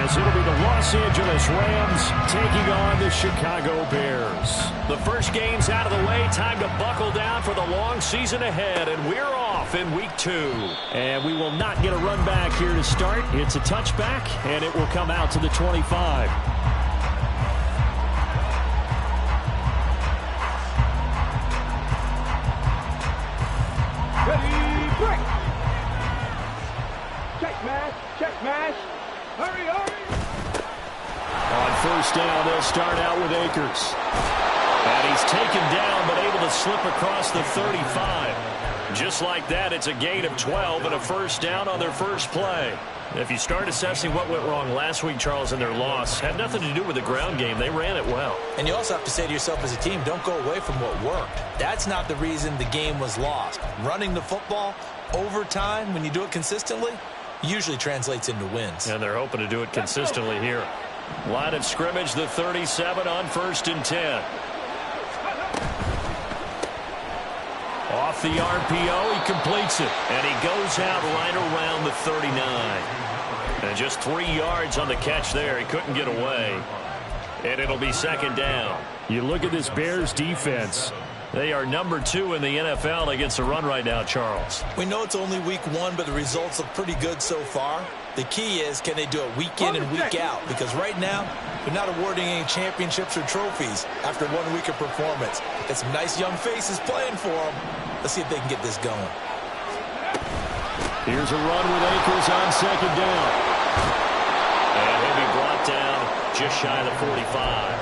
as it'll be the Los Angeles Rams taking on the Chicago Bears. The first game's out of the way. Time to buckle down for the long season ahead, and we're off in week 2. And we will not get a run back here to start. It's a touchback, and it will come out to the 25. Ready, break. Check mash, check mash. Hurry, hurry. On first down, they'll start out with Akers. And he's taken down, but able to slip across the 35. Just like that, it's a gain of 12 and a first down on their first play. If you start assessing what went wrong last week, Charles, in their loss, had nothing to do with the ground game. They ran it well. And you also have to say to yourself as a team, don't go away from what worked. That's not the reason the game was lost. Running the football over time, when you do it consistently, usually translates into wins. And they're hoping to do it consistently here. Line of scrimmage, the 37 on 1st and 10. Off the RPO, he completes it. And he goes out right around the 39. And just 3 yards on the catch there. He couldn't get away. And it'll be second down. You look at this Bears defense. They are number 2 in the NFL against the run right now, Charles. We know it's only week 1, but the results look pretty good so far. The key is, can they do it week in and week out? Because right now, they're not awarding any championships or trophies after 1 week of performance. Got some nice young faces playing for them. Let's see if they can get this going. Here's a run with Akers on second down. And he'll be brought down just shy of the 45.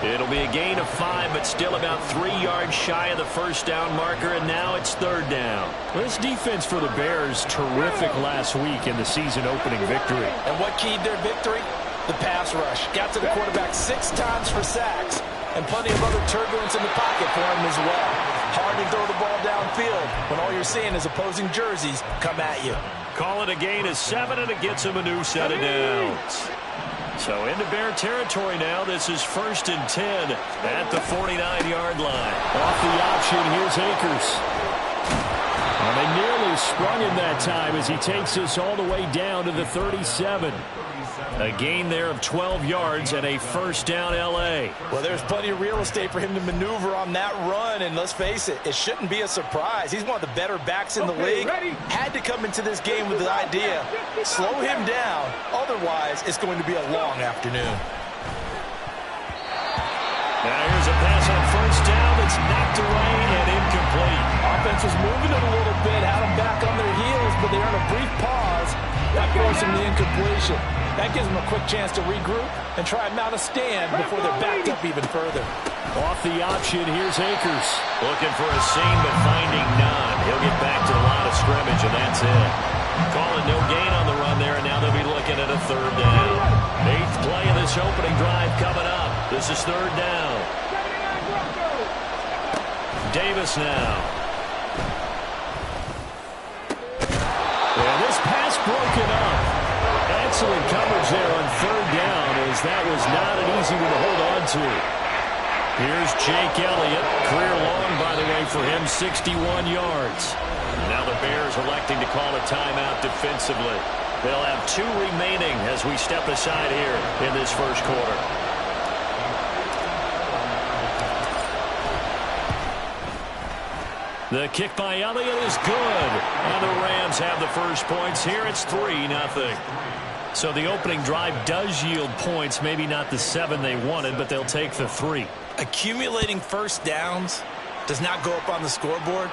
It'll be a gain of 5, but still about 3 yards shy of the first down marker, and now it's third down. This defense for the Bears, terrific last week in the season-opening victory. And what keyed their victory? The pass rush. Got to the quarterback 6 times for sacks, and plenty of other turbulence in the pocket for him as well. Hard to throw the ball downfield when all you're seeing is opposing jerseys come at you. Call it a gain of 7, and it gets him a new set of downs. So into Bear territory now. This is 1st and 10 at the 49-yard line. Off the option, here's Akers. And they nearly sprung him that time as he takes this all the way down to the 37. A gain there of 12 yards and a first down L.A. Well, there's plenty of real estate for him to maneuver on that run, and let's face it, it shouldn't be a surprise. He's one of the better backs in the league. Had to come into this game with the idea, slow him down, otherwise it's going to be a long afternoon. Now here's a pass on first down that's knocked away and incomplete. Offense was moving it a little bit, had them back on their heels, but they earned a brief pause. That forced him the incompletion. That gives them a quick chance to regroup and try and mount a stand before they're backed up even further. Off the option, here's Akers. Looking for a seam, but finding none. He'll get back to the line of scrimmage, and that's it. Calling no gain on the run there, and now they'll be looking at a third down. 8th play of this opening drive coming up. This is third down. Davis now. And this pass broken up. Excellent coverage there on third down, as that was not an easy one to hold on to. Here's Jake Elliott. Career long, by the way, for him, 61 yards. Now the Bears electing to call a timeout defensively. They'll have 2 remaining as we step aside here in this first quarter. The kick by Elliott is good. And the Rams have the first points here. It's 3-0. So the opening drive does yield points. Maybe not the 7 they wanted, but they'll take the 3. Accumulating first downs does not go up on the scoreboard,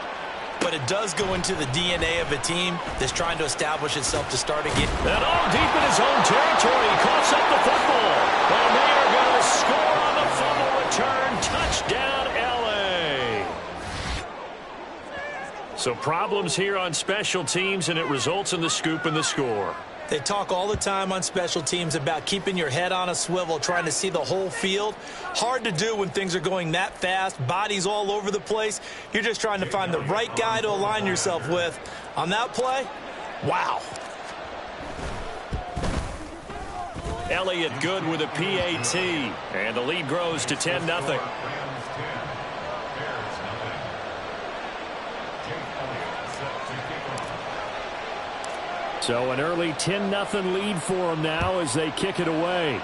but it does go into the DNA of a team that's trying to establish itself to start again. And all deep in his own territory, he coughs up the football. And they are going to score on the fumble return. Touchdown, L.A. So problems here on special teams, and it results in the scoop and the score. They talk all the time on special teams about keeping your head on a swivel, trying to see the whole field. Hard to do when things are going that fast, bodies all over the place. You're just trying to find the right guy to align yourself with. On that play, wow. Elliott good with a PAT, and the lead grows to 10-0. So an early 10-0 lead for them now as they kick it away.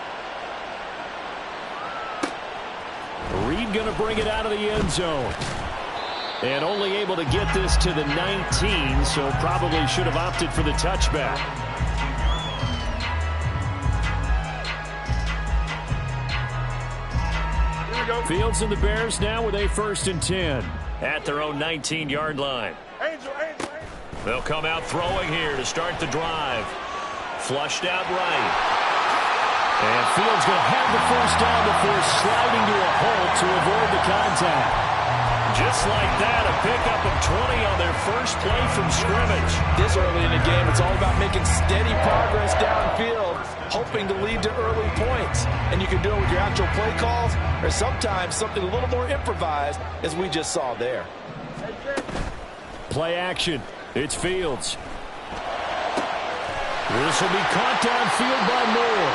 Reed going to bring it out of the end zone. And only able to get this to the 19, so probably should have opted for the touchback. Fields and the Bears now with a 1st and 10 at their own 19-yard line. They'll come out throwing here to start the drive. Flushed out right. And Fields going to have the 1st down before sliding to a hole to avoid the contact. Just like that, a pickup of 20 on their first play from scrimmage. This early in the game, it's all about making steady progress downfield, hoping to lead to early points. And you can do it with your actual play calls or sometimes something a little more improvised, as we just saw there. Play action. It's Fields. This will be caught downfield by Moore.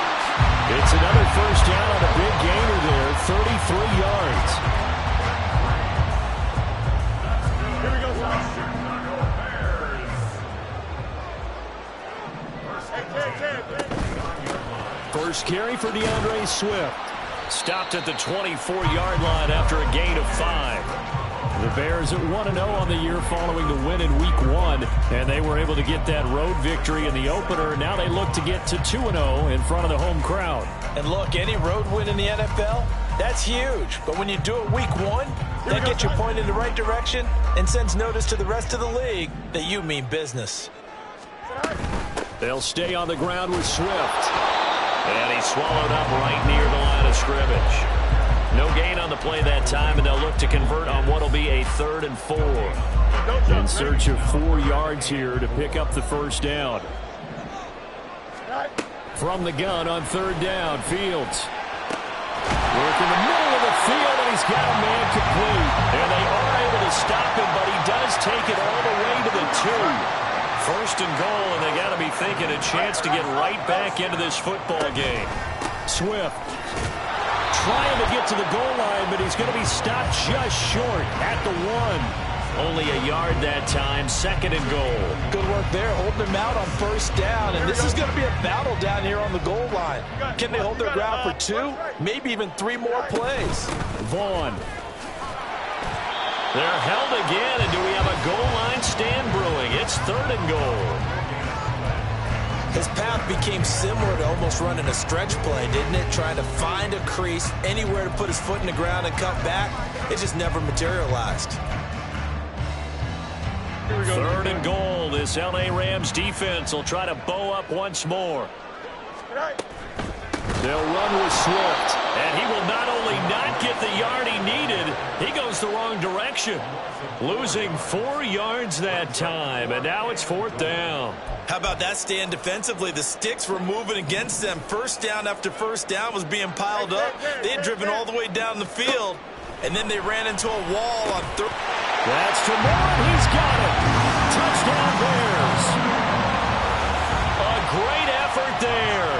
It's another 1st down on a big gainer there, 33 yards. Here we go, First carry for DeAndre Swift. Stopped at the 24-yard line after a gain of 5. The Bears at 1-0 on the year following the win in Week 1, and they were able to get that road victory in the opener. Now they look to get to 2-0 in front of the home crowd. And look, any road win in the NFL, that's huge. But when you do it Week 1, that gets you pointed in the right direction and sends notice to the rest of the league that you mean business. They'll stay on the ground with Swift. And he's swallowed up right near the line of scrimmage. No gain on the play that time, and they'll look to convert on what will be a 3rd and 4. In search of 4 yards here to pick up the 1st down. From the gun on 3rd down, Fields. Work in the middle of the field, and he's got a man complete. And they are able to stop him, but he does take it all the way to the 2. 1st and goal, and they got to be thinking a chance to get right back into this football game. Swift trying to get to the goal line, but he's going to be stopped just short at the 1. Only a yard that time, 2nd and goal. Good work there, holding him out on 1st down, and this is going to be a battle down here on the goal line. Can they hold their ground for 2, maybe even 3 more plays? Vaughn. They're held again, and do we have a goal line stand brewing? It's 3rd and goal. His path became similar to almost running a stretch play, didn't it? Trying to find a crease, anywhere to put his foot in the ground and cut back. It just never materialized. 3rd and goal. This L.A. Rams defense will try to bow up once more. They'll run with Swift, and he will not only not get the yard he needed, he goes the wrong direction. Losing 4 yards that time, and now it's 4th down. How about that stand defensively? The sticks were moving against them. 1st down after 1st down was being piled up. They had driven all the way down the field, and then they ran into a wall on 3rd. That's to Moore. He's got it. Touchdown Bears. A great effort there.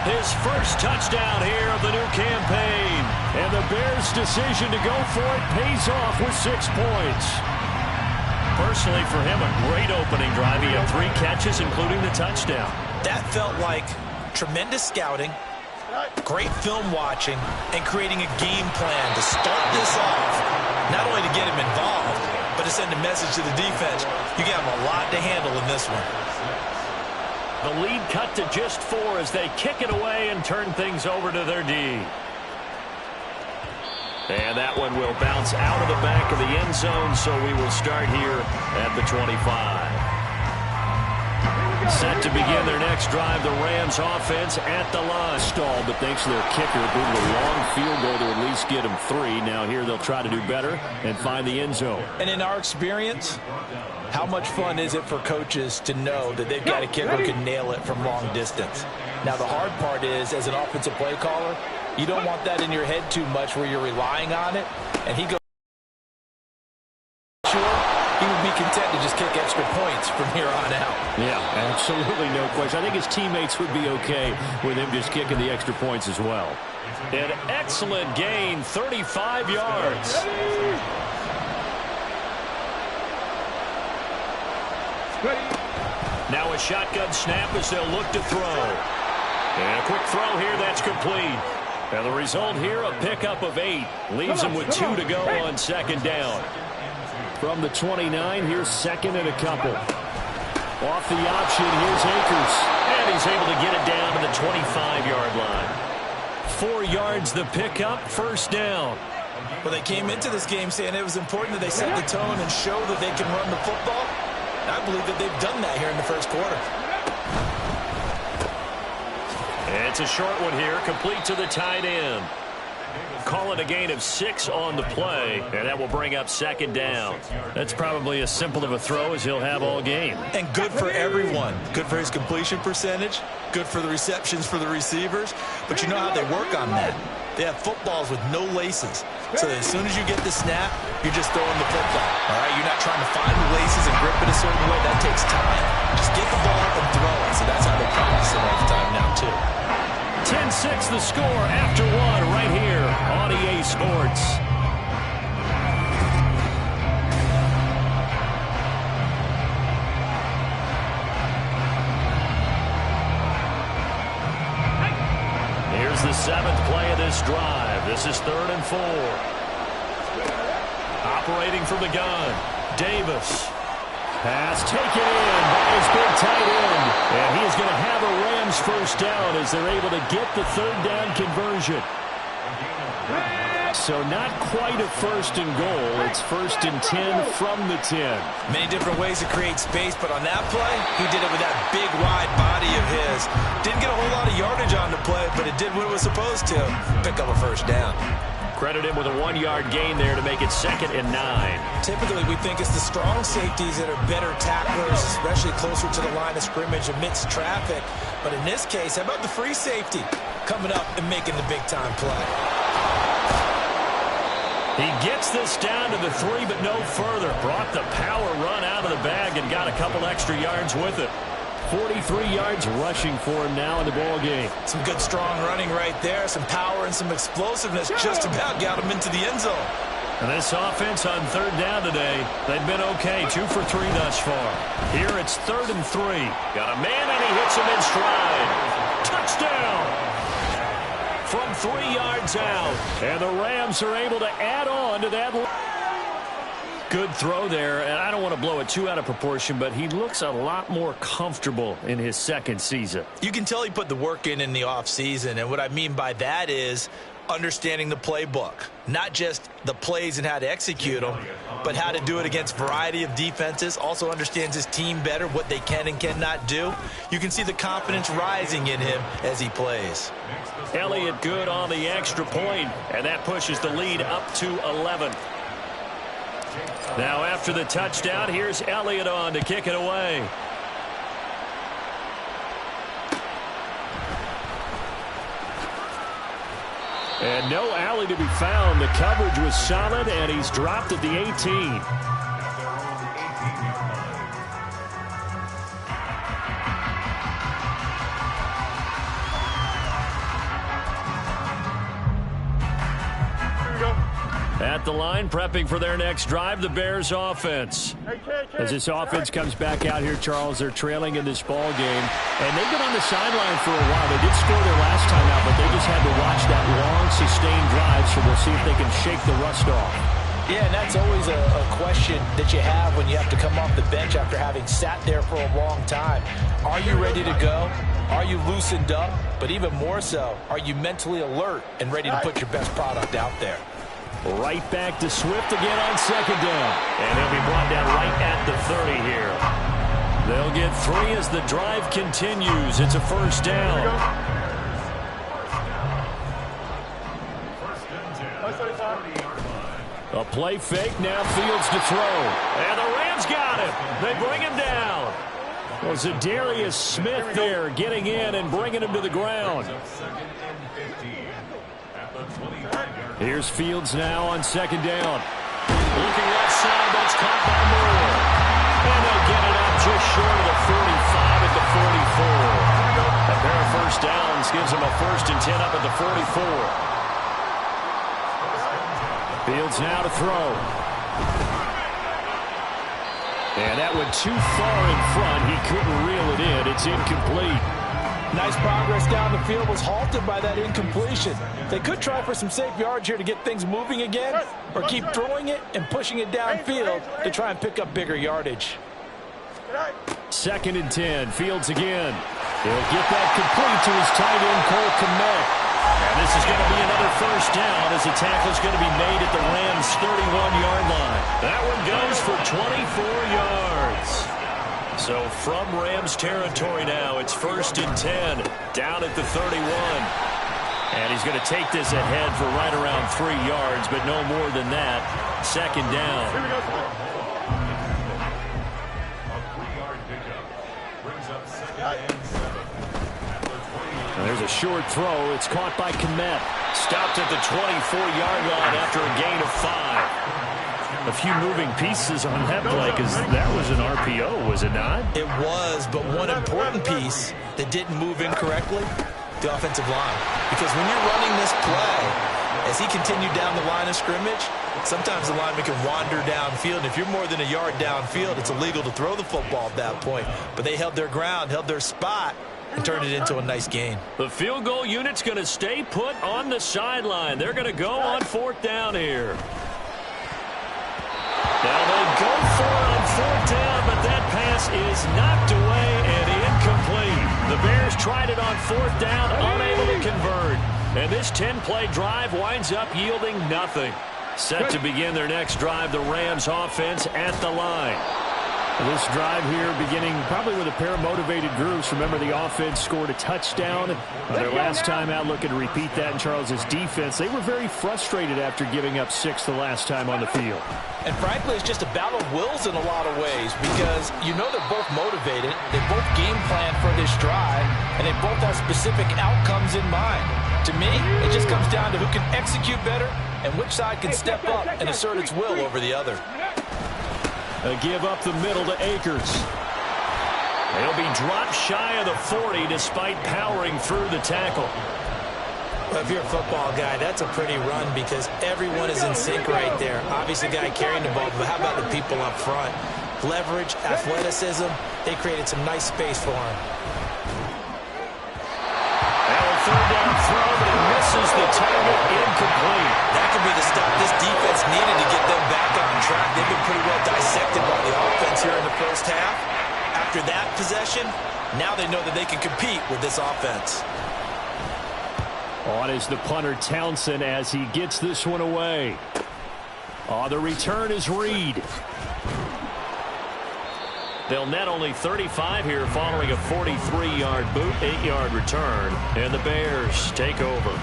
His first touchdown here of the new campaign. And the Bears' decision to go for it pays off with 6 points. Personally, for him, a great opening drive. He had 3 catches, including the touchdown. That felt like tremendous scouting, great film watching, and creating a game plan to start this off. Not only to get him involved, but to send a message to the defense. You got him a lot to handle in this one. The lead cut to just 4 as they kick it away and turn things over to their D. And that one will bounce out of the back of the end zone, so we will start here at the 25. Set to begin their next drive, the Rams offense at the line. Stalled, but thanks to their kicker, being a long field goal to at least get them 3. Now here they'll try to do better and find the end zone. And in our experience, how much fun is it for coaches to know that they've got a kicker who can nail it from long distance? Now the hard part is, as an offensive play caller, you don't want that in your head too much where you're relying on it. And he goes, sure, he would be content to just kick extra points from here on out. Yeah, absolutely no question. I think his teammates would be okay with him just kicking the extra points as well. An excellent gain, 35 yards. Now a shotgun snap as they'll look to throw. And a quick throw here, that's complete. And the result here, a pickup of 8. Leaves him with 2 to go on second down. From the 29, here's second and a couple. Off the option, here's Akers. And he's able to get it down to the 25-yard line. 4 yards the pickup, first down. Well, they came into this game saying it was important that they set the tone and show that they can run the football. And I believe that they've done that here in the first quarter. And it's a short one here, complete to the tight end. Call it a gain of 6 on the play, and that will bring up second down. That's probably as simple of a throw as he'll have all game. And good for everyone. Good for his completion percentage. Good for the receptions for the receivers. But you know how they work on that. They have footballs with no laces. So that as soon as you get the snap, you're just throwing the football. All right, you're not trying to find the laces and grip it a certain way. That takes time. Just get the ball up and throw it. So that's how they practice it all the time now, too. 10-6 the score after 1 right here on EA Sports. Here's the 7th play of this drive. This is 3rd and 4. Operating from the gun, Davis. Pass taken in by his big tight end. And he is going to have a Rams first down as they're able to get the 3rd down conversion. So not quite a 1st and goal. It's 1st and 10 from the 10. Many different ways to create space, but on that play, he did it with that big, wide body of his. Didn't get a whole lot of yardage on the play, but it did what it was supposed to. Pick up a first down. Credit him with a 1-yard gain there to make it 2nd and 9. Typically, we think it's the strong safeties that are better tacklers, especially closer to the line of scrimmage amidst traffic. But in this case, how about the free safety coming up and making the big-time play? He gets this down to the 3, but no further. Brought the power run out of the bag and got a couple extra yards with it. 43 yards rushing for him now in the ball game. Some good, strong running right there. Some power and some explosiveness just about got him into the end zone. And this offense on 3rd down today, they've been okay. 2 for 3 thus far. Here it's 3rd and 3. Got a man and he hits him in stride. Touchdown! From 3 yards out. And the Rams are able to add on to that. Good throw there, and I don't want to blow it too out of proportion, but he looks a lot more comfortable in his 2nd season. You can tell he put the work in the offseason, and what I mean by that is understanding the playbook. Not just the plays and how to execute them, but how to do it against a variety of defenses. Also understands his team better, what they can and cannot do. You can see the confidence rising in him as he plays. Elliott good on the extra point, and that pushes the lead up to 11. Now after the touchdown, here's Elliott on to kick it away. And no alley to be found. The coverage was solid, and he's dropped at the 18. At the line, prepping for their next drive, the Bears offense. As this offense comes back out here, Charles, they're trailing in this ball game. And they've been on the sideline for a while. They did score their last time out, but they just had to watch that long, sustained drive, so we'll see if they can shake the rust off. Yeah, and that's always a question that you have when you have to come off the bench after having sat there for a long time. Are you ready to go? Are you loosened up? But even more so, are you mentally alert and ready to put your best product out there? Right back to Swift again on 2nd down. And he'll be brought down right at the 30 here. They'll get 3 as the drive continues. It's a first down. A play fake, now Fields to throw. And the Rams got him. They bring him down. Well, Zadarius Smith there getting in and bringing him to the ground. Here's Fields now on 2nd down. Looking left side, that's caught by Moore. And they'll get it up just short of the 45 at the 44. A pair of first downs gives them a 1st and 10 up at the 44. Fields now to throw. And that went too far in front. He couldn't reel it in. It's incomplete. Nice progress down the field was halted by that incompletion. They could try for some safe yards here to get things moving again, or keep throwing it and pushing it downfield to try and pick up bigger yardage. 2nd and 10. Fields again. He'll get that complete to his tight end, Cole Kmet. And this is going to be another first down as the tackle's going to be made at the Rams' 31-yard line. That one goes for 24 yards. So from Rams territory now, it's 1st and 10, down at the 31. And he's going to take this ahead for right around 3 yards, but no more than that. 2nd down. There's a short throw. It's caught by Kmet. Stopped at the 24-yard line after a gain of 5. A few moving pieces on that play because that was an RPO, was it not? It was, but one important piece that didn't move incorrectly, the offensive line. Because when you're running this play, as he continued down the line of scrimmage, sometimes the lineman can wander downfield. And if you're more than a yard downfield, it's illegal to throw the football at that point. But they held their ground, held their spot, and turned it into a nice gain. The field goal unit's going to stay put on the sideline. They're going to go on 4th down here. Now they go for it on 4th down, but that pass is knocked away and incomplete. The Bears tried it on 4th down, unable to convert. And this 10-play drive winds up yielding nothing. Set to begin their next drive, the Rams offense at the line. This drive here beginning probably with a pair of motivated groups. Remember, the offense scored a touchdown their last time out, looking to repeat that in Charles's defense. They were very frustrated after giving up 6 the last time on the field. And frankly, it's just a battle of wills in a lot of ways because you know they're both motivated. They both game plan for this drive, and they both have specific outcomes in mind. To me, it just comes down to who can execute better and which side can step up and assert its will over the other. A give up the middle to Akers. He'll be dropped shy of the 40 despite powering through the tackle. Well, if you're a football guy, that's a pretty run because everyone is in sync right there. Obviously, the guy carrying the ball, but how about the people up front? Leverage, athleticism, they created some nice space for him. Now a 3rd down throw, but he misses the target, incomplete. That could be the stop this defense needed to get them back on track. They've been pretty well dissected by the offense here in the first half. After that possession, now they know that they can compete with this offense. On is the punter Townsend as he gets this one away. The return is Reed. They'll net only 35 here following a 43-yard boot, 8-yard return. And the Bears take over.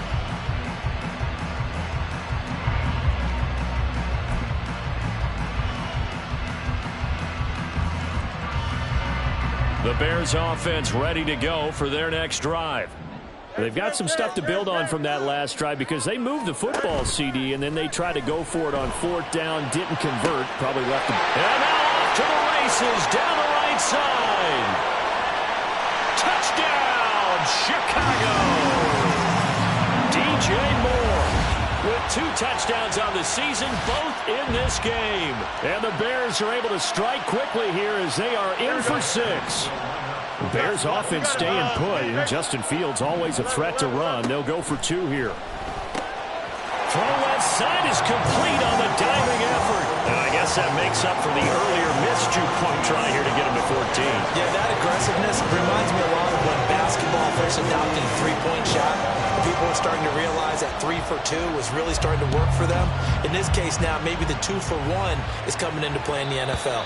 The Bears offense ready to go for their next drive. They've got some stuff to build on from that last drive because they moved the football, CD, and then they tried to go for it on 4th down, didn't convert, probably left them. And now off to the races down the right side. Touchdown, Chicago. DJ Moore with 2 touchdowns on the season, both in this game. And the Bears are able to strike quickly here as they are in for 6. Bears offense staying put, and Justin Fields always a threat to run. They'll go for 2 here. Throw left side is complete on the diving effort. And I guess that makes up for the earlier missed 2-point try here to get him to 14. Yeah, that aggressiveness reminds me a lot of when basketball first adopted a 3-point shot. People were starting to realize that 3 for 2 was really starting to work for them. In this case now, maybe the 2 for 1 is coming into play in the NFL.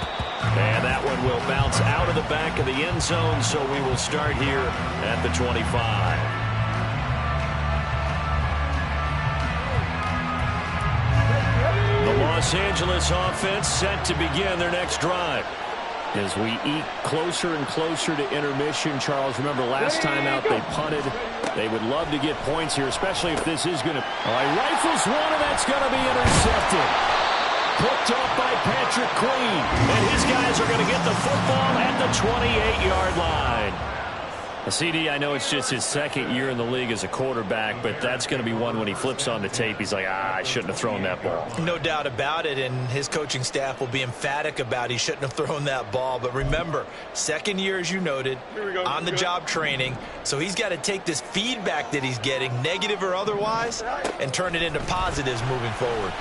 And that one will bounce out of the back of the end zone, so we will start here at the 25. The Los Angeles offense set to begin their next drive. As we eat closer and closer to intermission, Charles, remember last time out they punted. They would love to get points here, especially if this is going to... All right, rifles one, and that's going to be intercepted. Picked up by Patrick Queen. And his guys are going to get the football at the 28-yard line. CD, I know it's just his second year in the league as a quarterback, but that's going to be one when he flips on the tape, he's like, I shouldn't have thrown that ball. No doubt about it, and his coaching staff will be emphatic about he shouldn't have thrown that ball. But remember, second year, as you noted, on-the-job training, so he's got to take this feedback that he's getting, negative or otherwise, and turn it into positives moving forward.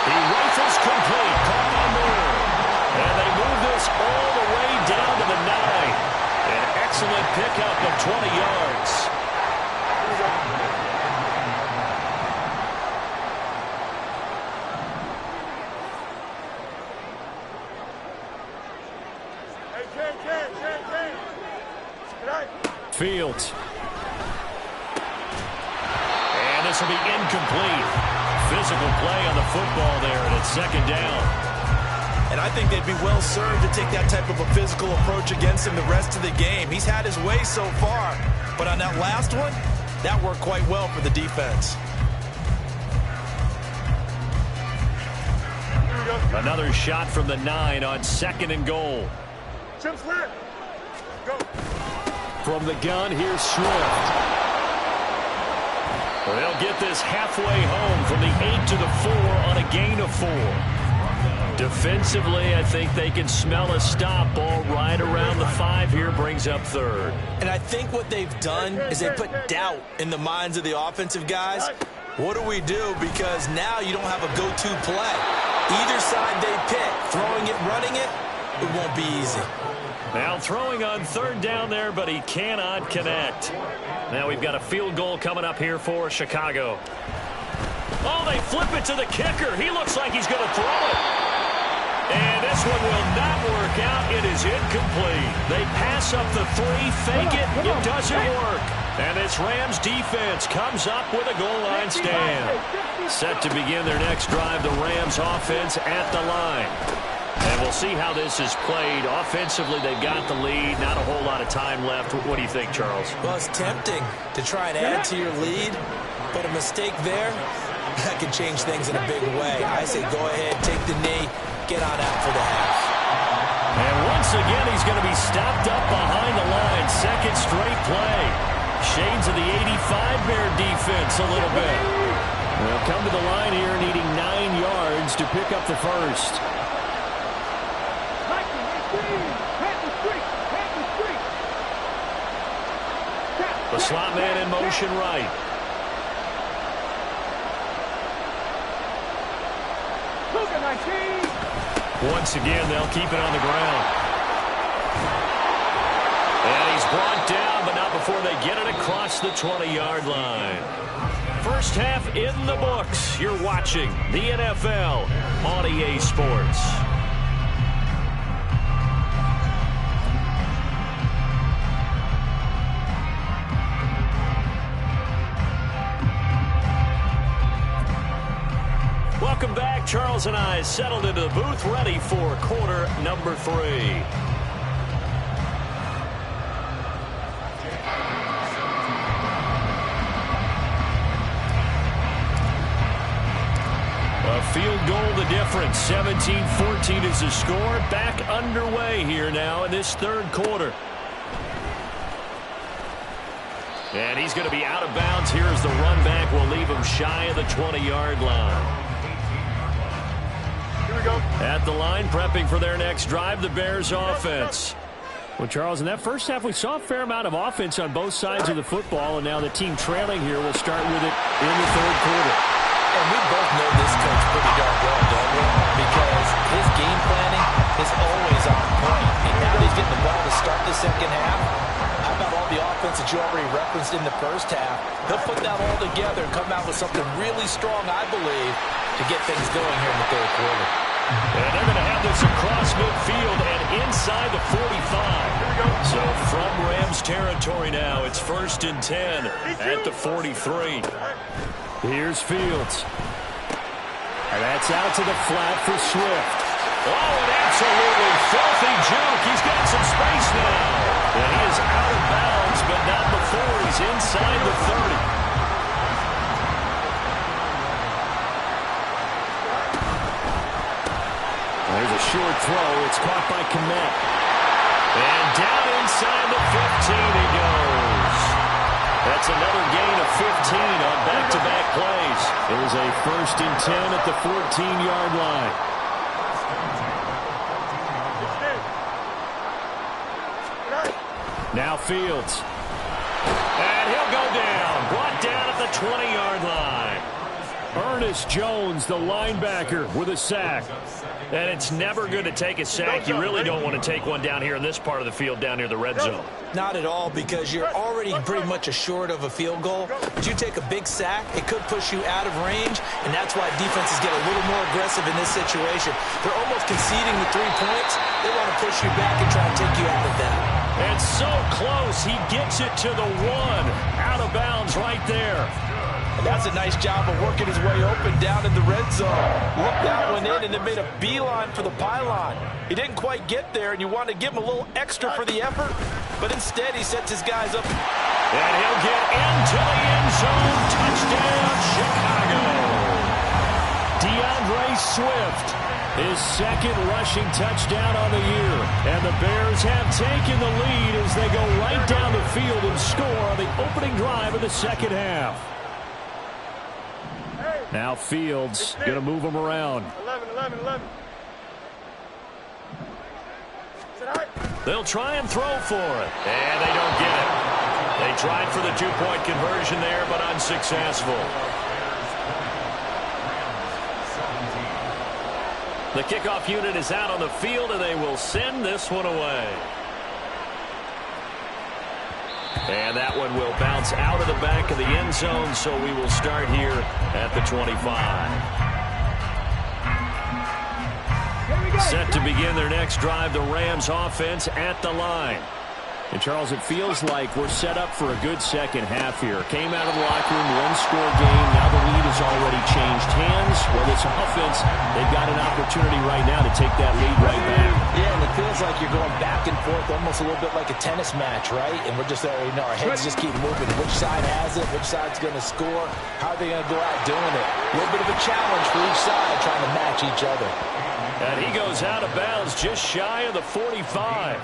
He rifles complete, caught on Moore. And they move this all the way down to the 9. An excellent pickup of 20 yards. Fields. And this will be incomplete. Physical play on the football there, and it's second down. And I think they'd be well served to take that type of a physical approach against him the rest of the game. He's had his way so far, but on that last one, that worked quite well for the defense. Another shot from the 9 on 2nd and goal. Go. From the gun, here's Swift. They'll get this halfway home from the 8 to the 4 on a gain of 4. Defensively, I think they can smell a stop. Ball right around the 5 here, brings up 3rd. And I think what they've done is they put doubt in the minds of the offensive guys. What do we do? Because now you don't have a go-to play. Either side they pick, throwing it, running it, it won't be easy. Now throwing on 3rd down there, but he cannot connect. Now we've got a field goal coming up here for Chicago. Oh, they flip it to the kicker. He looks like he's going to throw it. And this one will not work out. It is incomplete. They pass up the 3, fake it. It doesn't work. And this Rams defense comes up with a goal line stand. Set to begin their next drive, the Rams offense at the line. And we'll see how this is played. Offensively, they've got the lead. Not a whole lot of time left. What do you think, Charles? Well, it's tempting to try and add to your lead, but a mistake there, that can change things in a big way. I say go ahead, take the knee, get on out for the half. And once again, he's going to be stopped up behind the line. Second straight play. Shades of the 85 Bear defense a little bit. They'll come to the line here needing 9 yards to pick up the first. The slot man in motion right. Once again, they'll keep it on the ground. And he's brought down, but not before they get it across the 20-yard line. First half in the books. You're watching the NFL on EA Sports. Welcome back. Charles and I settled into the booth, ready for quarter number 3. A field goal the difference. 17-14 is the score. Back underway here now in this 3rd quarter. And he's going to be out of bounds here as the run back will leave him shy of the 20-yard line. At the line, prepping for their next drive, the Bears offense. Well, Charles, in that first half, we saw a fair amount of offense on both sides of the football, and now the team trailing here will start with it in the 3rd quarter. And we both know this coach pretty darn well, don't we? Because his game planning is always on point. And now he's getting the ball to start the second half. How about all the offense that you already referenced in the first half? He'll put that all together and come out with something really strong, I believe, to get things going here in the 3rd quarter. And they're going to have this across midfield and inside the 45. So from Rams territory now, it's 1st and 10 at the 43. Here's Fields. And that's out to the flat for Swift. Oh, an absolutely filthy juke. He's got some space now. And he is out of bounds, but not before he's inside the 30. There's a short throw. It's caught by Kmet. And down inside the 15 he goes. That's another gain of 15 on back-to-back plays. It is a 1st and 10 at the 14-yard line. Now Fields. And he'll go down. Brought down at the 20-yard line. Ernest Jones, the linebacker, with a sack. And it's never good to take a sack. You really don't want to take one down here in this part of the field, down near the red zone. Not at all, because you're already pretty much assured of a field goal. But you take a big sack, it could push you out of range, and that's why defenses get a little more aggressive in this situation. They're almost conceding the 3 points. They want to push you back and try and take you out of that. And so close, he gets it to the 1. Out of bounds right there. And that's a nice job of working his way open down in the red zone. Looked that one in and then made a beeline for the pylon. He didn't quite get there, and you want to give him a little extra for the effort, but instead he sets his guys up. And he'll get into the end zone. Touchdown, Chicago. DeAndre Swift, his 2nd rushing touchdown on the year. And the Bears have taken the lead as they go right down the field and score on the opening drive of the 2nd half. Now Fields going to move him around. 11. They'll try and throw for it. And they don't get it. They tried for the 2-point conversion there, but unsuccessful. The kickoff unit is out on the field, and they will send this one away. And that one will bounce out of the back of the end zone, so we will start here at the 25. Set to begin their next drive, the Rams offense at the line. And, Charles, it feels like we're set up for a good second half here. Came out of the locker room, one-score game. Now the lead has already changed hands. Well, this offense, they've got an opportunity right now to take that lead right back. Yeah, and it feels like you're going back and forth, almost a little bit like a tennis match, right? And we're just, our heads just keep moving. Which side has it? Which side's going to score? How are they going to go out doing it? A little bit of a challenge for each side, trying to match each other. And he goes out of bounds just shy of the 45.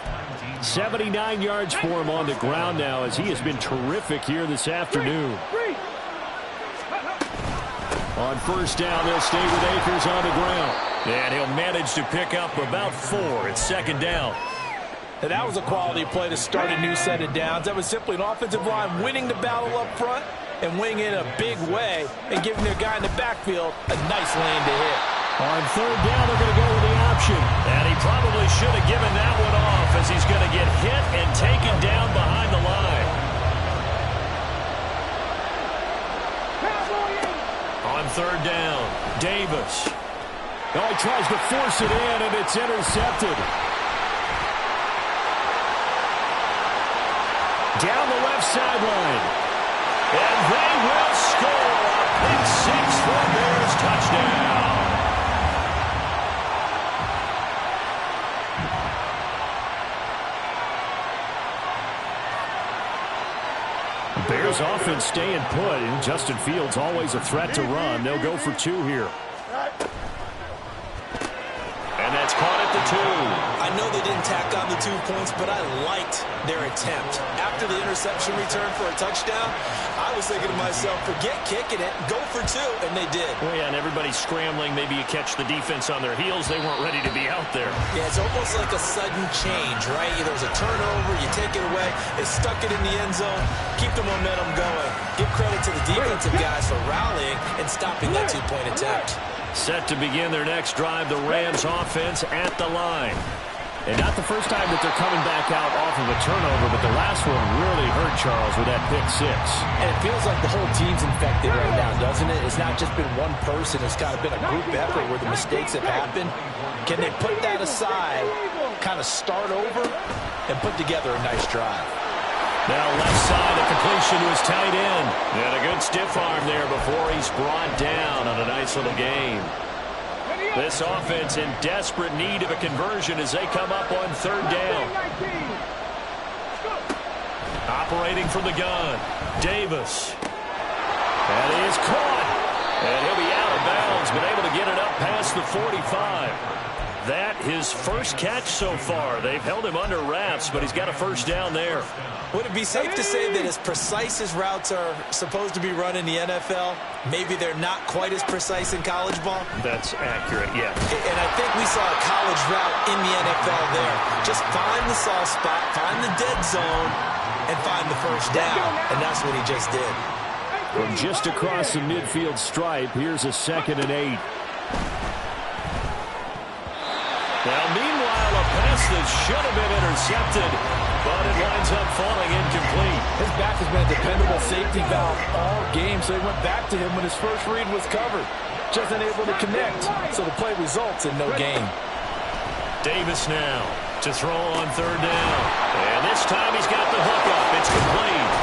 79 yards for him on the ground now, as he has been terrific here this afternoon. On 1st down, they'll stay with Akers on the ground. And he'll manage to pick up about 4. It's 2nd down. And that was a quality play to start a new set of downs. That was simply an offensive line winning the battle up front and winning it in a big way and giving their guy in the backfield a nice lane to hit. On 3rd down, they're going to go with the option. And he probably should have given that one off, as he's going to get hit and taken down behind the line. On 3rd down, Davis. Oh, he tries to force it in, and it's intercepted. Down the left sideline. And they will score a pick 6 for a Bears touchdown. Bears offense staying put, and Justin Fields always a threat to run. They'll go for 2 here. And that's caught at the 2. I know they didn't tack on the 2 points, but I liked their attempt. After the interception return for a touchdown, I was thinking to myself, forget kicking it, go for 2, and they did. Oh, yeah, and everybody's scrambling. Maybe you catch the defense on their heels. They weren't ready to be out there. Yeah, it's almost like a sudden change, right? There's a turnover, you take it away, they stuck it in the end zone, keep the momentum going. Give credit to the defensive guys for rallying and stopping that 2-point attempt. Set to begin their next drive, the Rams offense at the line. And not the first time that they're coming back out off of a turnover, but the last one really hurt, Charles, with that pick 6. And it feels like the whole team's infected right now, doesn't it? It's not just been one person. It's kind of been a group effort where the mistakes have happened. Can they put that aside, kind of start over, and put together a nice drive? Now left side, a completion to his tight end. And a good stiff arm there before he's brought down on a nice little game. This offense in desperate need of a conversion as they come up on 3rd down. Operating from the gun, Davis. And he is caught. And he'll be out of bounds, but able to get it up past the 45. that his first catch so far. They've held him under wraps, but he's got a first down there. Would it be safe to say that as precise as routes are supposed to be run in the NFL, maybe they're not quite as precise in college ball? That's accurate, yeah. And I think we saw a college route in the NFL there. Just find the soft spot, find the dead zone, and find the first down. And that's what he just did. From just across the midfield stripe, here's a 2nd and 8. Now, meanwhile, a pass that should have been intercepted, but it winds up falling incomplete. His back has been a dependable safety valve all game, so he went back to him when his first read was covered. Just unable to connect, so the play results in no gain. Davis now to throw on 3rd down. And this time he's got the hook up. It's complete.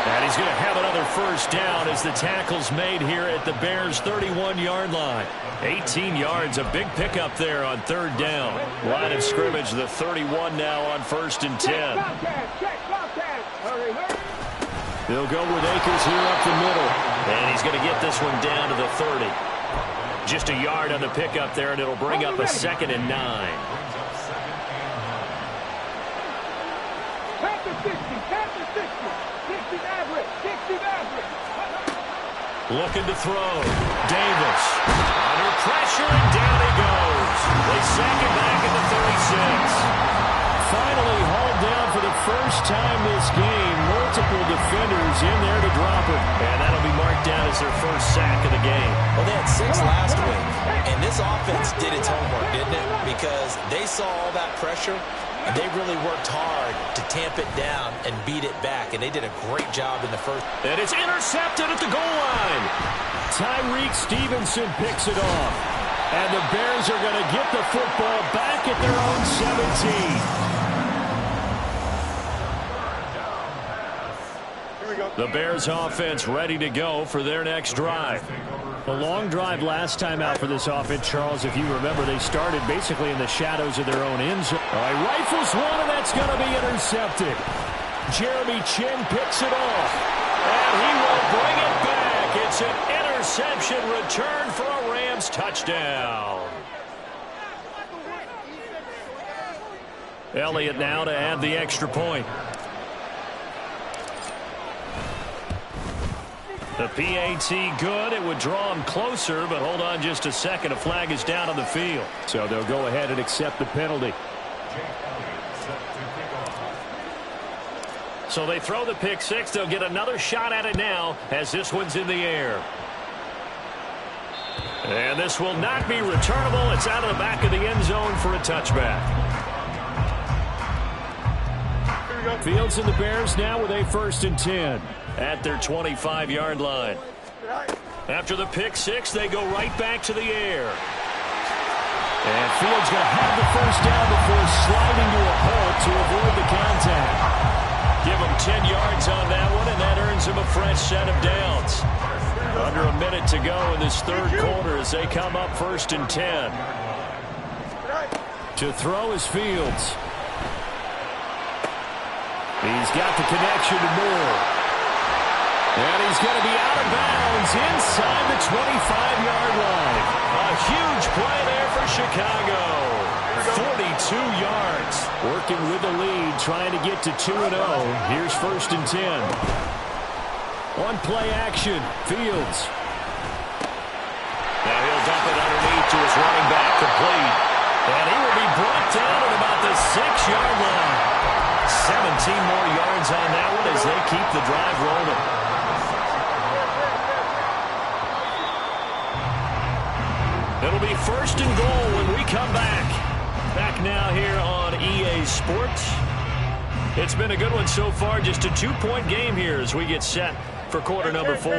And he's going to have another first down as the tackle's made here at the Bears' 31-yard line. 18 yards, a big pickup there on 3rd down. Line of scrimmage, the 31 now on 1st and 10. They'll go with Akers here up the middle. And he's going to get this one down to the 30. Just a yard on the pickup there, and it'll bring up a 2nd and 9. Looking to throw. Davis under pressure, and down he goes. They sack it back at the 36. Finally hauled down for the first time this game. Multiple defenders in there to drop him. And that'll be marked down as their first sack of the game. Well, they had 6 last week. And this offense did its homework, didn't it? Because they saw all that pressure, and they really worked hard to tamp it down and beat it back. And they did a great job in the first. And it's intercepted at the goal line. Tyreek Stevenson picks it off. And the Bears are going to get the football back at their own 17. The Bears offense ready to go for their next drive. A long drive last time out for this offense, Charles. If you remember, they started basically in the shadows of their own end zone. All right, rifles one, and that's going to be intercepted. Jeremy Chin picks it off, and he will bring it back. It's an interception return for a Rams touchdown. Elliott now to add the extra point. The PAT good. It would draw him closer, but hold on just a second. A flag is down on the field. So they'll go ahead and accept the penalty. So they throw the pick six. They'll get another shot at it now as this one's in the air. And this will not be returnable. It's out of the back of the end zone for a touchback. Fields and the Bears now with a 1st and 10 at their 25-yard line. After the pick six, they go right back to the air. And Fields going to have the first down before sliding to a halt to avoid the contact. Give him 10 yards on that one, and that earns him a fresh set of downs. Under a minute to go in this 3rd quarter as they come up 1st and 10. To throw is Fields. He's got the connection to Moore. And he's going to be out of bounds inside the 25-yard line. A huge play there for Chicago. 42 yards. Working with the lead, trying to get to 2-0. Here's 1st and 10. On play action, Fields. Now he'll dump it underneath to his running back, complete. And he will be brought down at about the 6-yard line. 17 more yards on that one as they keep the drive rolling. It'll be 1st and goal when we come back. Back now here on EA Sports. It's been a good one so far. Just a 2-point game here as we get set for quarter number 4.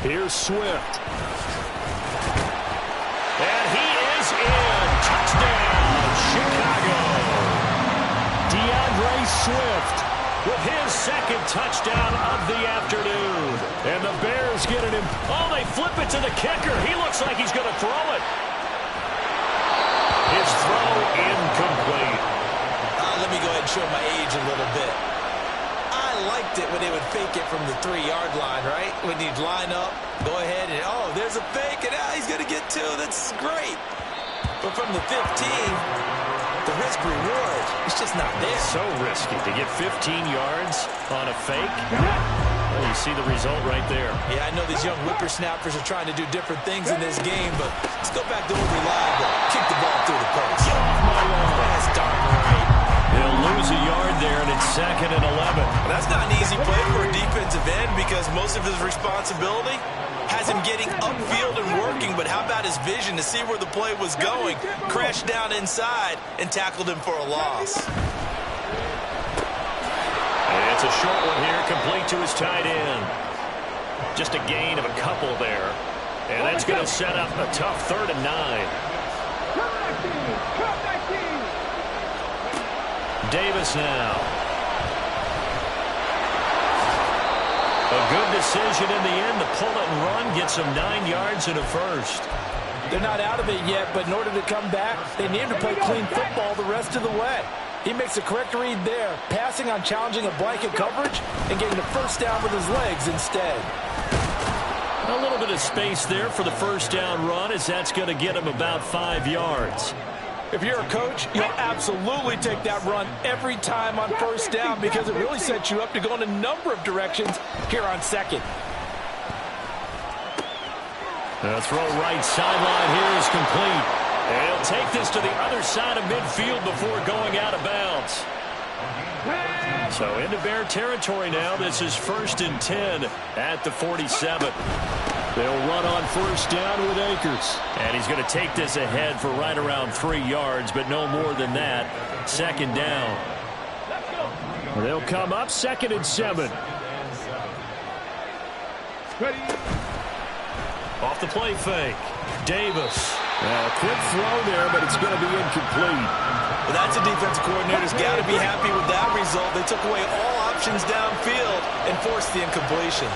Here's Swift. And he is in. Touchdown, Chicago. DeAndre Swift with his 2nd touchdown of the afternoon. And the Bears get it in. Oh, they flip it to the kicker. He looks like he's going to throw it. His throw incomplete. Let me go ahead and show my age a little bit. I liked it when they would fake it from the 3-yard line, right? When you'd line up, go ahead and, oh, there's a fake, and he's going to get 2. That's great. But from the 15, the risk-reward is just not there. So risky to get 15 yards on a fake. Well, you see the result right there. Yeah, I know these young whippersnappers are trying to do different things in this game, but let's go back to old reliable. Kick the ball through the post. Get off my lawn. That's darn right. He'll lose a yard there, and it's 2nd and 11. Well, that's not an easy play for a defensive end because most of his responsibility has him getting upfield and working, but how about his vision to see where the play was going? Crashed down inside and tackled him for a loss. It's a short one here, complete to his tight end. Just a gain of a couple there. And that's going to set up a tough 3rd and 9. Davis now. A good decision in the end to pull it and run, get some 9 yards and a first. They're not out of it yet, but in order to come back, they need to play clean football the rest of the way. He makes a correct read there, passing on challenging a blanket coverage and getting the first down with his legs instead. A little bit of space there for the first down run, as that's going to get him about 5 yards. If you're a coach, you'll absolutely take that run every time on first down because it really sets you up to go in a number of directions here on 2nd. The throw right sideline here is complete. And he'll take this to the other side of midfield before going out of bounds. So into Bear territory now. This is 1st and 10 at the 47. They'll run on first down with Akers. And he's going to take this ahead for right around 3 yards, but no more than that. 2nd down. They'll come up 2nd and 7. Off the play fake. Davis. Well, a quick throw there, but it's going to be incomplete. Well, that's a defensive coordinator's got to be happy with that result. They took away all options downfield and forced the incompletion.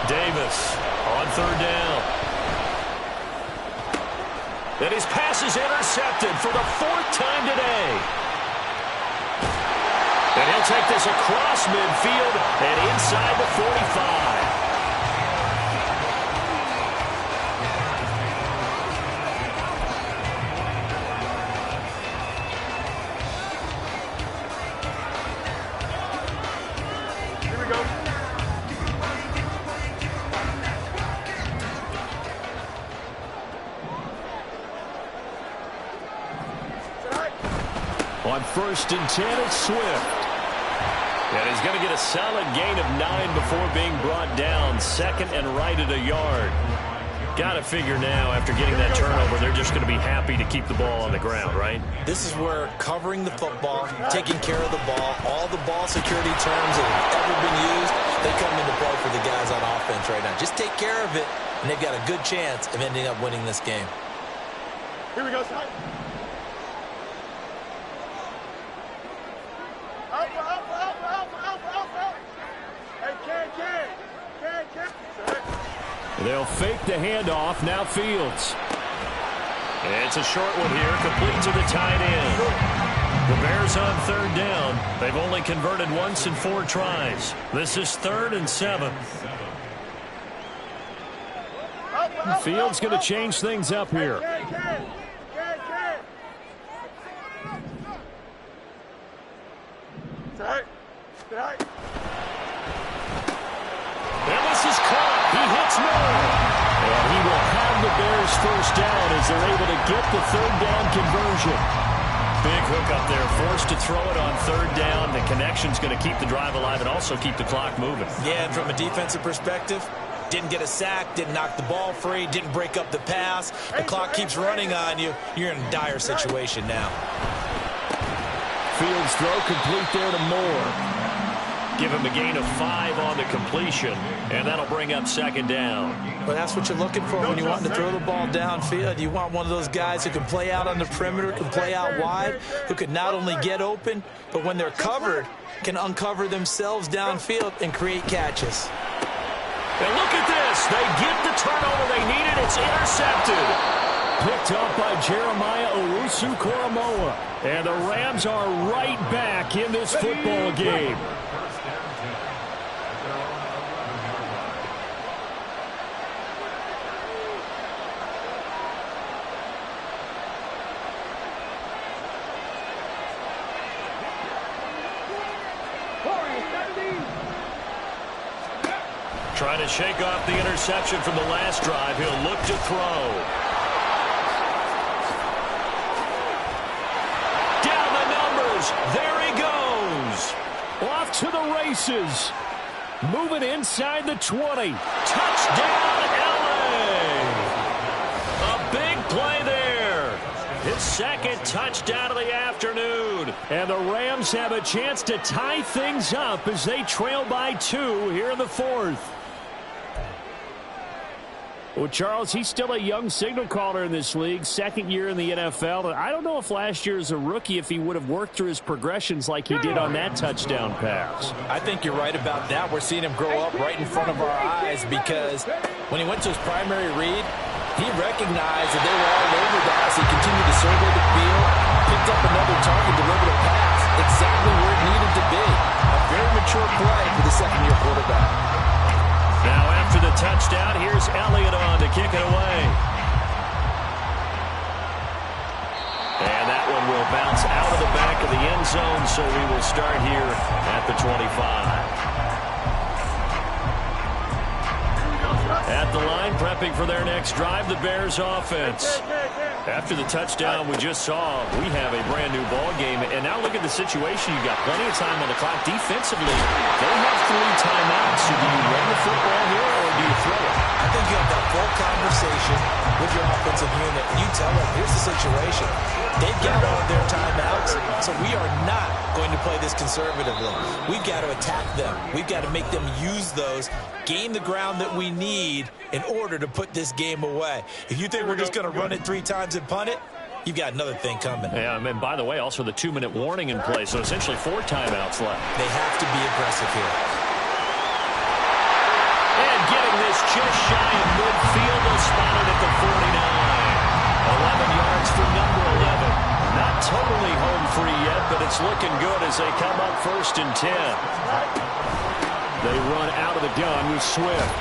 Davis on 3rd down. And his pass is intercepted for the 4th time today. And he'll take this across midfield and inside the 45. On 1st and 10, it's Swift. And he's going to get a solid gain of 9 before being brought down. 2nd and right at a yard. Got to figure now, after getting that turnover, they're just going to be happy to keep the ball on the ground, right? This is where covering the football, taking care of the ball, all the ball security terms that have ever been used, they come into play for the guys on offense right now. Just take care of it, and they've got a good chance of ending up winning this game. Here we go, son. They'll fake the handoff. Now Fields. It's a short one here, complete to the tight end. The Bears on 3rd down. They've only converted once in 4 tries. This is 3rd and 7. Fields going to change things up here. And this is caught. He hits Miller. And he will have the Bears first down as they're able to get the 3rd down conversion. Big hook up there, forced to throw it on 3rd down. The connection's going to keep the drive alive and also keep the clock moving. Yeah, and from a defensive perspective, didn't get a sack, didn't knock the ball free, didn't break up the pass. The clock keeps running on you. You're in a dire situation now. Fields throw complete there to Moore. Give him a gain of 5 on the completion, and that'll bring up 2nd down. Well, that's what you're looking for when you want to throw the ball downfield. You want one of those guys who can play out on the perimeter, can play out wide, who can not only get open, but when they're covered, can uncover themselves downfield and create catches. And look at this. They get the turnover they needed. It's intercepted. Picked up by Jeremiah Owusu-Koramoah. And the Rams are right back in this football game. Trying to shake off the interception from the last drive. He'll look to throw. Down the numbers. There he goes. Off to the races. Moving inside the 20. Touchdown, LA. A big play there. His second touchdown of the afternoon. And the Rams have a chance to tie things up as they trail by 2 here in the 4th. Well, Charles, he's still a young signal caller in this league, second year in the NFL. And I don't know if last year as a rookie, if he would have worked through his progressions like he did on that touchdown pass. I think you're right about that. We're seeing him grow up right in front of our eyes because when he went to his primary read, he recognized that they were all over that as he continued to survey the field, picked up another target, delivered a pass exactly where it needed to be. A very mature play for the second-year quarterback. Now after the touchdown, here's Elliott on to kick it away. And that one will bounce out of the back of the end zone, so we will start here at the 25. At the line, prepping for their next drive, the Bears offense. After the touchdown we just saw, we have a brand-new ball game. And now look at the situation. You've got plenty of time on the clock. Defensively, they have 3 timeouts. So do you run the football here or do you throw it? I think you have that full conversation with your offensive unit, and you tell them, here's the situation. They've got all of their timeouts, so we are not going to play this conservatively. We've got to attack them. We've got to make them use those, gain the ground that we need in order to put this game away. If you think we're just going to run it 3 times and punt it, you've got another thing coming. Yeah, and by the way, also the 2-minute warning in place, so essentially 4 timeouts left. They have to be aggressive here. And getting this just shy of midfield, they'll spot it at the 49. 11 yards for number 11. Not totally home free yet, but it's looking good as they come up 1st and 10. They run out of the gun with Swift.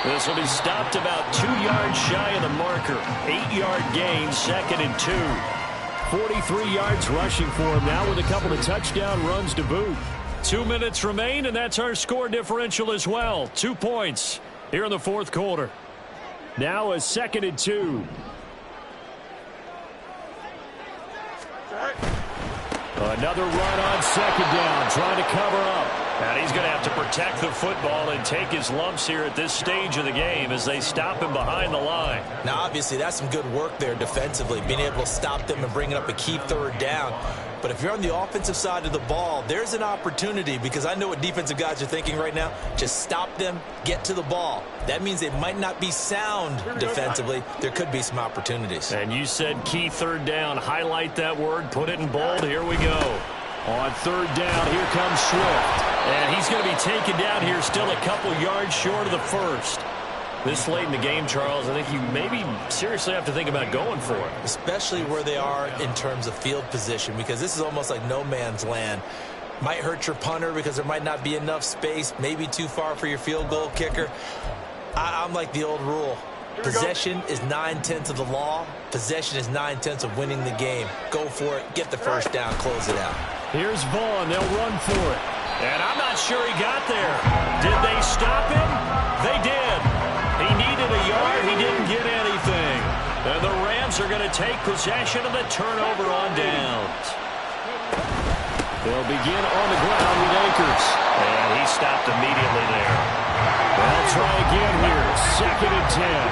This will be stopped about 2 yards shy of the marker. 8-yard gain, 2nd and 2. 43 yards rushing for him now with a couple of touchdown runs to boot. 2 minutes remain, and that's our score differential as well. 2 points here in the 4th quarter. Now a 2nd and 2. Another run on 2nd down, trying to cover up. And he's going to have to protect the football and take his lumps here at this stage of the game as they stop him behind the line. Now, obviously, that's some good work there defensively, being able to stop them and bringing up a key 3rd down. But if you're on the offensive side of the ball, there's an opportunity because I know what defensive guys are thinking right now. Just stop them, get to the ball. That means they might not be sound defensively. There could be some opportunities. And you said key 3rd down. Highlight that word. Put it in bold. Here we go. On 3rd down, here comes Swift. And he's going to be taken down here still a couple yards short of the 1st. This late in the game, Charles, I think you maybe seriously have to think about going for it. Especially where they are in terms of field position, because this is almost like no man's land. Might hurt your punter because there might not be enough space, maybe too far for your field goal kicker. I'm like the old rule. Possession is 9/10 of the law. Possession is 9/10 of winning the game. Go for it. Get the 1st down. Close it out. Here's Vaughn. They'll run for it. And I'm not sure he got there. Did they stop him? They did. He needed a yard. He didn't get anything. And the Rams are going to take possession of the turnover on downs. They'll begin on the ground with Akers. And he stopped immediately there. They'll try again here. 2nd and 10.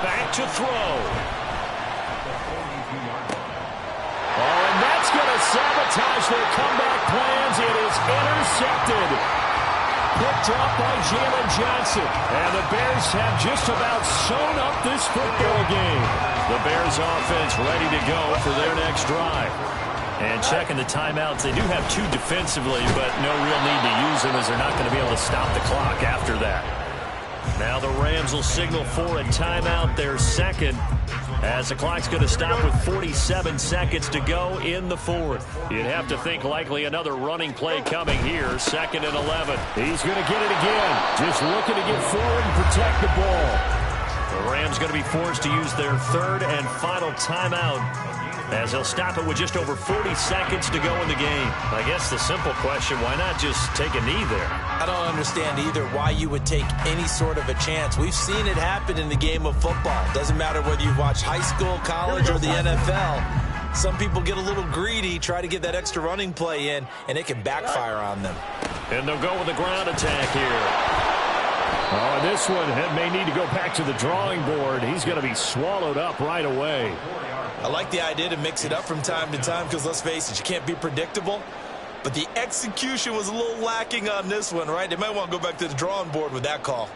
Back to throw. Oh, and that's going to sabotage their comeback plans. It is intercepted. Picked up by Jalen Johnson. And the Bears have just about sewn up this football game. The Bears offense ready to go for their next drive. And checking the timeouts, they do have 2 defensively, but no real need to use them as they're not going to be able to stop the clock after that. Now the Rams will signal for a timeout, their 2nd, as the clock's going to stop with 47 seconds to go in the 4th. You'd have to think likely another running play coming here, 2nd and 11. He's going to get it again, just looking to get forward and protect the ball. The Rams going to be forced to use their 3rd and final timeout as they'll stop it with just over 40 seconds to go in the game. I guess the simple question, why not just take a knee there? I don't understand either why you would take any sort of a chance. We've seen it happen in the game of football. Doesn't matter whether you watch high school, college, or the NFL. Some people get a little greedy, try to get that extra running play in, and it can backfire on them. And they'll go with the ground attack here. Oh, and this one may need to go back to the drawing board. He's going to be swallowed up right away. I like the idea to mix it up from time to time because, let's face it, you can't be predictable. But the execution was a little lacking on this one, right? They might want to go back to the drawing board with that call.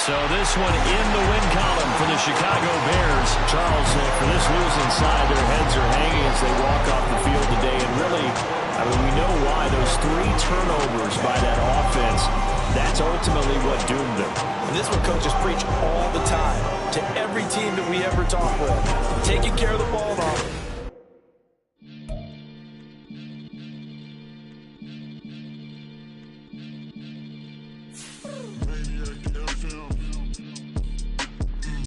So this one in the win column for the Chicago Bears. Charles, for this losing side, their heads are hanging as they walk off the field today. And really, I mean, we know why. Those 3 turnovers by that offense, that's ultimately what doomed them. And this is what coaches preach all the time to every team that we ever talk with. Taking care of the ball on